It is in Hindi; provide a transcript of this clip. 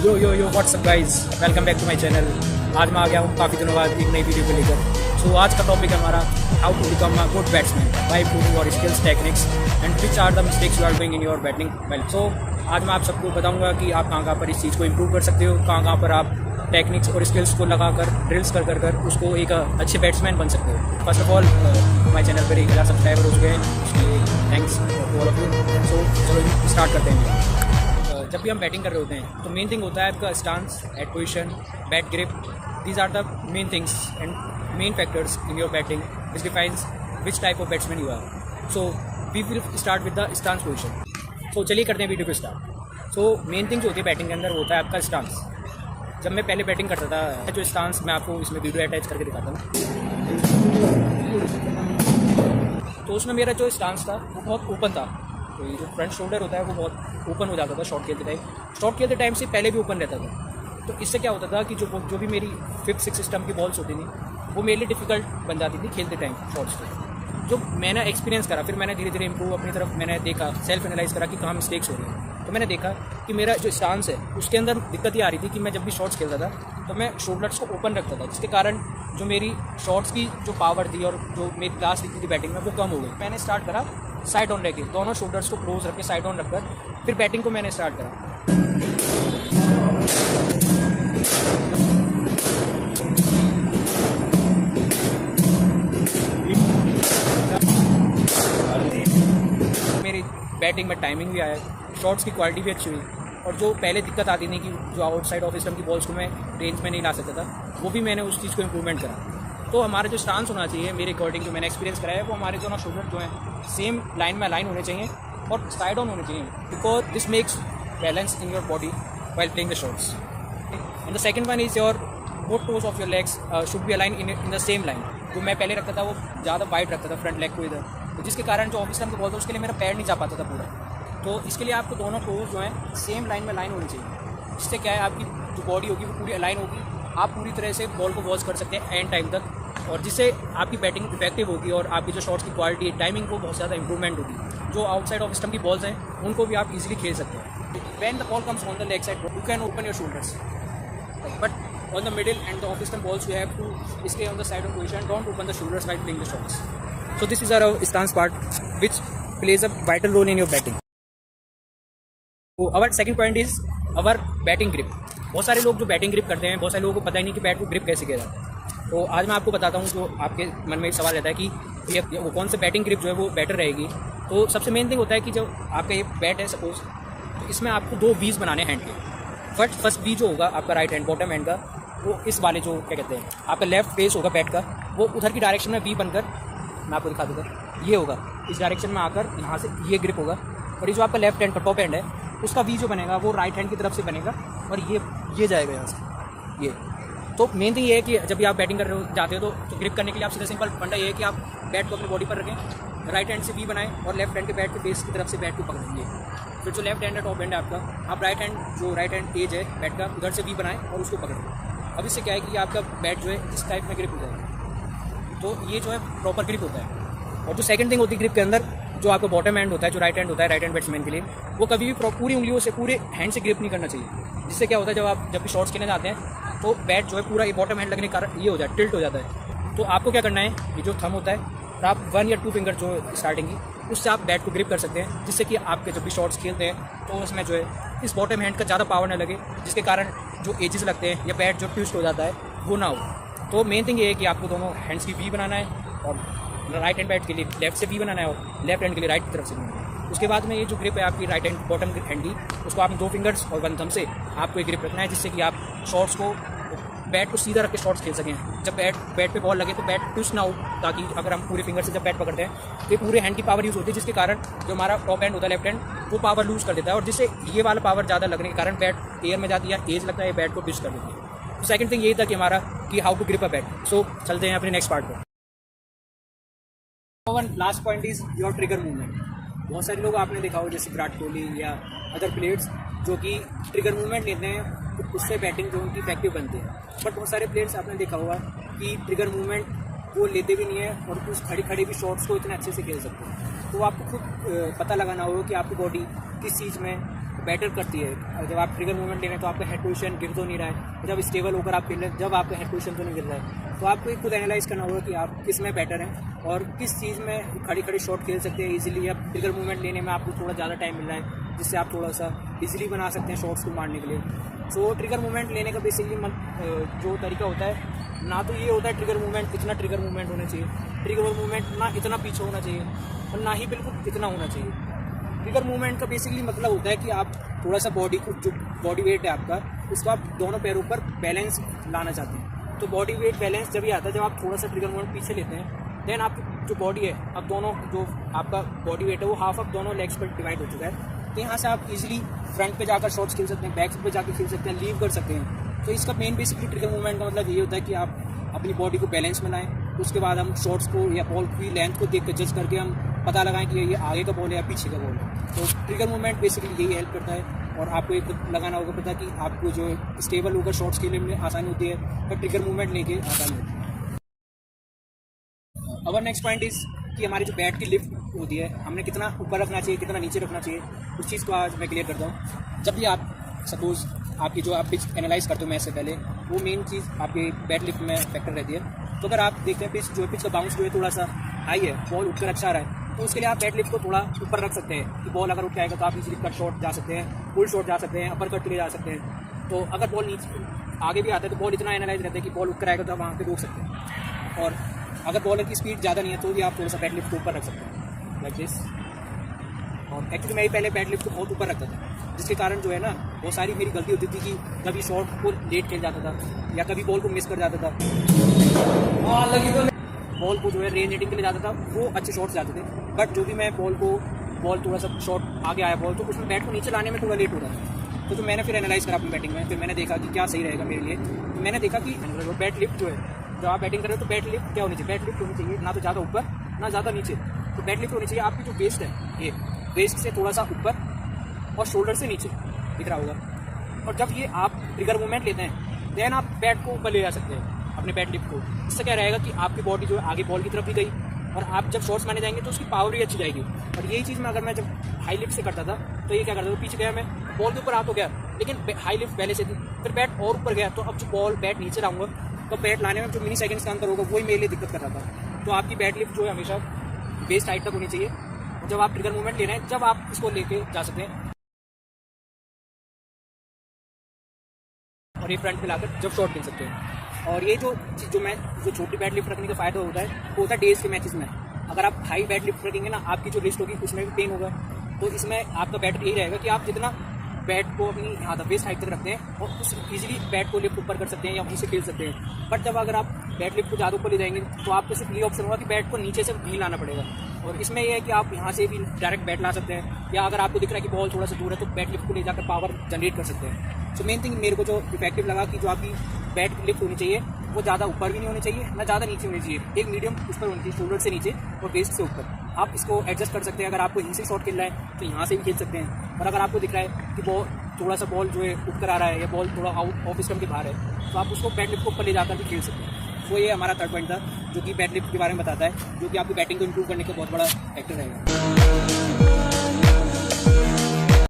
Yo what's up guys, welcome back to my channel. आज मैं आ गया हूँ काफ़ी दिनों बाद एक नई वीडियो को लेकर। सो आज का टॉपिक है हमारा how to become a good batsman by improving your skills, techniques and which are the mistakes you are doing in your batting well. So आज मैं आप सबको बताऊंगा कि आप कहाँ पर इस चीज़ को इम्प्रूव कर सकते हो, कहाँ पर आप टेक्निक्स और स्किल्स को लगाकर ड्रिल्स कर उसको एक अच्छे बैट्समैन बन सकते हो। फर्स्ट ऑफ ऑल हमारे चैनल पर 1000 सब्सक्राइबर हो चुके हैं, उसके thanks to all of you. So चलो स्टार्ट करते हैं। जब भी हम बैटिंग कर रहे होते हैं तो मेन थिंग होता है आपका stance, head position, bat grip. These are the main things and main factors in your batting which defines which type of batsman you are. So we will start with the stance position. So चलिए करते हैं वीडियो को स्टार्ट। सो मेन थिंग जो होती है बैटिंग के अंदर वो होता है आपका स्टांस। जब मैं पहले बैटिंग करता था, जो स्टांस मैं आपको इसमें वीडियो अटैच करके दिखाता हूँ, तो उसमें मेरा जो स्टांस था वो बहुत ओपन था। तो ये जो फ्रंट शोल्डर होता है वो बहुत ओपन हो जाता था शॉट खेलते टाइम। शॉट खेलते टाइम से पहले भी ओपन रहता था। तो इससे क्या होता था कि जो भी मेरी 5th 6th स्टंप की बॉल्स होती थी वो मेरे लिए डिफिकल्ट बन जाती थी खेलते टाइम शॉट्स पे। जो मैंने एक्सपीरियंस करा, फिर मैंने धीरे धीरे इम्प्रूव अपनी तरफ मैंने देखा, सेल्फ एनालाइज करा कि कहाँ मिस्टेक्स हो रही हैं। तो मैंने देखा कि मेरा जो स्टांस है उसके अंदर दिक्कत ये आ रही थी कि मैं जब भी शॉट्स खेलता था तो मैं शोल्डर्स को ओपन रखता था, जिसके कारण जो मेरी शॉट्स की जो पावर थी और जो मेरी क्लास दिखती थी बैटिंग में वो कम हो गई। मैंने स्टार्ट करा साइड ऑन रख के, दोनों शोल्डर्स को क्लोज रख के साइड ऑन रखकर फिर बैटिंग को मैंने स्टार्ट करा। मेरी बैटिंग में टाइमिंग भी आया, शॉट्स की क्वालिटी भी अच्छी हुई, और जो पहले दिक्कत आती थी कि जो आउटसाइड ऑफ स्टंप की बॉल्स को मैं रेंज में नहीं ला सकता था, वो भी मैंने उस चीज़ को इम्प्रूवमेंट करा। तो हमारा जो स्टांस होना चाहिए, मेरे अकॉर्डिंग जो मैंने एक्सपीरियंस कराया है, वो हमारे दोनों शोल्डर जो हैं सेम लाइन में अलाइन होने चाहिए और साइड ऑन होने चाहिए, because this makes balance in your body while playing the shots. And the second one is your both toes of your legs should be align in the same line. जो मैं पहले रखता था वो ज़्यादा वाइड रखता था फ्रंट लेग को इधर, तो जिसके कारण जो ऑफ स्टंप की बॉल था उसके लिए मेरा पैर नहीं जा पाता था पूरा। तो इसके लिए आपको दोनों टोज जो हैं सेम लाइन में लाइन होनी चाहिए, जिससे क्या है आपकी जो बॉडी होगी वो पूरी अलाइन होगी, आप पूरी तरह से बॉल को वॉच कर सकते हैं एंड टाइम तक, और जिससे आपकी बैटिंग इफेक्टिव होगी और आपकी जो शॉट्स की क्वालिटी टाइमिंग को बहुत ज़्यादा इंप्रूवमेंट होगी। जो आउटसाइड ऑफ स्टंप की बॉल्स हैं उनको भी आप इजीली खेल सकते हैं। When the ball comes on the leg side you can open your shoulders, but on the middle and the off stump balls you have to stay on the side off position, don't open the shoulders while playing the shots. So this is our stance part which plays a vital role in your batting. तो अवर second point is our batting grip. बहुत सारे लोग जो बैटिंग ग्रिप करते हैं, बहुत सारे लोगों को पता ही नहीं कि बैट को ग्रिप कैसे किया जाता है। तो आज मैं आपको बताता हूँ, जो आपके मन में एक सवाल रहता है कि ये वो कौन सा बैटिंग ग्रिप जो है वो बेटर रहेगी। तो सबसे मेन थिंग होता है कि जब आपका ये बैट है सपोज, तो इसमें आपको 2 वीज बनाने हैंड के। फर्स्ट वी जो होगा आपका राइट हैंड बॉटम हैंड का, वो इस वाले जो क्या कहते हैं आपका लेफ्ट फेस होगा बैट का, वो उधर की डायरेक्शन में वी बनकर, मैं आपको दिखा दूँगा, ये होगा इस डायरेक्शन में आकर यहाँ से ये ग्रिप होगा। और ये जो आपका लेफ्ट हैंड का टॉप हैंड है उसका वी जो बनेगा वो राइट हैंड की तरफ से बनेगा और ये जाएगा यहाँ से ये। तो मेन थिंग ये है कि जब भी आप बैटिंग कर रहे हो जाते हो तो ग्रिप करने के लिए आप सीधा सिंपल फंडा ये है कि आप बैट को अपनी बॉडी पर रखें, राइट हैंड से वी बनाएं और लेफ्ट हैंड के बैट के बेस की तरफ से बैट को पकड़ेंगे। फिर जो लेफ्ट हैंड है टॉप हैंड है आपका, आप राइट हैंड जो राइट हैंड एज है बैट का उधर से वी बनाएं और उसको पकड़ें। अब इससे क्या है कि आपका बैट जो है इस टाइप में ग्रिप हो जाएगा। तो ये जो है प्रॉपर ग्रिप होता है। और जो सेकंड थिंग होती है ग्रिप के अंदर, जो आपका बॉटम हैंड होता है, जो राइट हैंड होता है, राइट हैंड बैट्समैन के लिए, वो कभी भी पूरी उंगलियों से पूरे हैंड से ग्रिप नहीं करना चाहिए। जिससे क्या होता है जब भी शॉट्स खेलने जाते हैं तो बैट जो है पूरा ये बॉटम हैंड लगने के कारण ये हो जाए टिल्ट हो जाता है। तो आपको क्या करना है, ये जो थंब होता है, तो आप 1 या 2 फिंगर जो स्टार्टिंग की उससे आप बैट को ग्रिप कर सकते हैं, जिससे कि आपके जब भी शॉट्स खेलते हैं तो उसमें जो है इस बॉटम हैंड का ज़्यादा पावर न लगे, जिसके कारण जो एजेस लगते हैं या बैट जो ट्विस्ट हो जाता है वो ना हो। तो मेन थिंग ये है कि आपको दोनों हैंड्स की वी बनाना है, और राइट हैंड बैट के लिए लेफ्ट से वी बनाना है और लेफ्ट हैंड के लिए राइट की तरफ से बनाना है। उसके बाद में ये जो ग्रिप है आपकी राइट हैंड बॉटम हैंड की, उसको आपने 2 फिंगर्स और 1 थंब से आपको एक ग्रिप रखना है, जिससे कि आप शॉट्स को बैट को सीधा रख के शॉट्स खेल सकें। जब बैट पे बॉल लगे तो बैट ट्विस्ट ना हो, ताकि अगर हम पूरे फिंगर से जब बैट पकड़ते हैं तो ये पूरे हैंड की पावर यूज़ होती है, जिसके कारण जो हमारा टॉप हैंड होता है लेफ्ट हैंड वो पावर लूज़ कर देता है, और जिससे ये वाला पावर ज़्यादा लगने के कारण बैट एयर में जाती है या एज लगता है, बैट को ट्विस्ट कर देती है। तो सेकंड थिंग यही था कि हमारा कि how to grip a bat. So चलते हैं अपने नेक्स्ट पार्ट पर। Last point is your trigger movement. बहुत सारे लोग आपने देखा हो, जैसे विराट कोहली या अदर प्लेयर्स, जो कि ट्रिगर मूवमेंट लेते हैं तो उससे बैटिंग जो उनकी इफेक्टिव बनती है। बट बहुत सारे प्लेयर्स आपने देखा होगा कि ट्रिगर मूवमेंट वो लेते भी नहीं है और उस खड़ी भी शॉट्स को इतने अच्छे से खेल सकते हैं। तो आपको खुद पता लगाना होगा कि आपकी बॉडी किस चीज़ में बेटर करती है। जब आप ट्रिगर मूवमेंट ले रहे हैं तो आपका हेड पोजीशन गिर तो नहीं रहा है, जब स्टेबल होकर आप खेल रहे हैं जब आपका हेड पोजीशन तो नहीं गिर रहा है। तो आपको एक खुद एनालाइज करना होगा कि आप किस में बेटर हैं और किस चीज़ में खड़ी खड़ी शॉट खेल सकते हैं ईजिली। अब ट्रिगर मूवमेंट लेने में आपको थोड़ा ज़्यादा टाइम मिल रहा है, जिससे आप थोड़ा सा ईजिली बना सकते हैं शॉट्स को मारने के लिए। सो ट्रिगर मूवमेंट लेने का बेसिकली जो तरीका होता है, ना तो ये होता है ट्रिगर मूवमेंट इतना ट्रिगर मूवमेंट होना चाहिए, ट्रिगर मूवमेंट ना इतना पीछे होना चाहिए और ना ही बिल्कुल इतना होना चाहिए। ट्रिगर मूवमेंट का बेसिकली मतलब होता है कि आप थोड़ा सा बॉडी को, जो बॉडी वेट है आपका, उसको आप दोनों पैरों पर बैलेंस लाना चाहते हैं। तो बॉडी वेट बैलेंस जब ही आता है जब आप थोड़ा सा ट्रिगर मूवमेंट पीछे लेते हैं, देन आप जो बॉडी है, अब दोनों जो आपका बॉडी वेट है वो हाफ ऑफ दोनों लेग्स पर डिवाइड हो चुका है। तो यहाँ से आप इजीली फ्रंट पे जाकर शॉट्स खेल सकते हैं, बैक पे जाकर खेल सकते हैं, लीव कर सकते हैं। तो इसका मेन बेसिकली ट्रिगर मूवमेंट का मतलब ये होता है कि आप अपनी बॉडी को बैलेंस में लाएँ। उसके बाद हम शॉट्स को या बॉल की लेंथ को देख कर जज करके हम पता लगाएं कि ये आगे का बॉल है या पीछे का बॉल है। तो ट्रिगर मूवमेंट बेसिकली यही हेल्प करता है। और आपको एक लगाना होगा पता कि आपको जो स्टेबल होकर शॉट्स खेलने में आसानी होती है, तो ट्रिगर मूवमेंट लेके आसानी होती है। अवर नेक्स्ट पॉइंट इज़ कि हमारी जो बैट की लिफ्ट होती है, हमने कितना ऊपर रखना चाहिए, कितना नीचे रखना चाहिए, उस चीज़ को आज मैं क्लियर करता हूँ। जब भी आप सपोज आपकी जो आप पिच एनालाइज करते हो मैच से पहले, वो मेन चीज़ आपकी बैट लिफ्ट में फैक्टर रहती है। तो अगर आप देखते हैं पिच का बाउंस जो है थोड़ा सा हाई है, बॉल उठकर अच्छा आ रहा है, तो उसके लिए आप बैट लिफ्ट को थोड़ा ऊपर रख सकते हैं कि बॉल अगर उठ के आएगा तो आप इजीली कट शॉट जा सकते हैं, फुल शॉट जा सकते हैं, अपर कट के लिए जा सकते हैं। तो अगर बॉल नीचे आगे भी आता है तो बॉल इतना एनालाइज रहता है कि बॉल उठ कर आएगा तो आप वहाँ पे रोक सकते हैं। और अगर बॉलर की स्पीड ज़्यादा नहीं है तो भी आप थोड़ा सा बैट लिफ्ट को ऊपर रख सकते हैं, लाइक दिस। और एक्चुअली मैं ही पहले बैट लिफ्ट को बहुत ऊपर रखता था, जिसके कारण जो है ना बहुत सारी मेरी गलती होती थी कि कभी शॉट को लेट खेल जाता था या कभी बॉल को मिस कर जाता था, बॉल को जो है रेंज हिटिंग के लिए जाता था, वो अच्छे शॉट्स जाते थे। बट जो भी मैं बॉल थोड़ा सा शॉट आगे आया बॉल, तो उसमें बैट को नीचे लाने में थोड़ा लेट हो रहा था। तो मैंने फिर एनालाइज करा अपनी बैटिंग में, फिर मैंने देखा कि क्या सही रहेगा मेरे लिए। तो मैंने देखा कि बैट लिफ्ट जो है, जब आप बैटिंग कर रहे हो तो बैट लिफ्ट क्या होनी चाहिए, बैट लिफ्ट होनी चाहिए ना तो ज़्यादा ऊपर ना ज़्यादा नीचे। तो बैट लिफ्ट होनी चाहिए आपकी जो वेस्ट है, ये वेस्ट से थोड़ा सा ऊपर और शोल्डर से नीचे दिख रहा होगा। और जब ये आप ट्रिगर मूवमेंट लेते हैं, देन आप बैट को ऊपर ले जा सकते हैं अपने बैट लिफ्ट को। इससे क्या रहेगा कि आपकी बॉडी जो है आगे बॉल की तरफ भी गई और आप जब शॉट्स मारने जाएंगे तो उसकी पावर भी अच्छी जाएगी। और यही चीज़ मैं जब हाई लिफ्ट से करता था तो ये क्या करता था, पीछे गया मैं, बॉल के ऊपर हाथ हो गया, लेकिन हाई लिफ्ट पहले से थी, फिर बैट और ऊपर गया, तो अब जो बैट नीचे लाऊंगा तो बैट लाने में जो मिनी सेकंड्स का अंतर होगा वही मेरे लिए दिक्कत कर रहा था। तो आपकी बैट लिफ्ट जो है हमेशा बेस्ट हाइट तक होनी चाहिए। जब आप ट्रिगर मूवमेंट ले रहे हैं, जब आप इसको लेके जा सकते हैं और ये फ्रंट पे लाकर जब शॉट खेल सकते हैं। और ये जो छोटी बैट लिफ्ट रखने का फ़ायदा होता है वो होता है डेज के मैचेस में। अगर आप हाई बैट लिफ्ट रखेंगे ना, आपकी जो रिस्ट होगी उसमें भी पेन होगा। तो इसमें आपका बैटर यही रहेगा कि आप जितना बैट को अपनी यहाँ तक वेस्ट हाइट तक रखते हैं और उस ईजिली बैट को लिफ्ट ऊपर कर सकते हैं या वहीं से खेल सकते हैं। बट जब अगर आप बैट लिफ्ट को ज़्यादा ऊपर ले जाएंगे तो आपको सिर्फ ये ऑप्शन होगा कि बैट को नीचे से नहीं लाना पड़ेगा। और इसमें यह है कि आप यहाँ से भी डायरेक्ट बैट ला सकते हैं, या अगर आपको दिख रहा है कि बॉल थोड़ा सा दूर है तो बैट लिफ्ट को ले जाकर पावर जनरेट कर सकते हैं। सो मेन थिंग मेरे को जो इफेक्टिव लगा कि जो आपकी बैट लिफ्ट होनी चाहिए वो ज़्यादा ऊपर भी नहीं होनी चाहिए ना ज़्यादा नीचे होनी चाहिए, एक मीडियम उस पर होनी चाहिए, शोल्डर से नीचे और वेस्ट से ऊपर। आप इसको एडजस्ट कर सकते हैं। अगर आपको यहीं से शॉट खेल रहा है तो यहाँ से भी खेल सकते हैं। और अगर आपको दिख रहा है कि बॉल थोड़ा सा बॉल जो है उठ कर आ रहा है या बॉल थोड़ा आउट ऑफ स्टंप के बाहर है, तो आप उसको बैट लिफ्ट को ऊपर ले जाकर भी खेल सकते हैं। वो ये हमारा थर्ड पॉइंट था जो कि बैट लिफ्ट के बारे में बताता है, जो कि आपकी बैटिंग को इम्प्रूव करने का बहुत बड़ा फैक्टर रहेगा।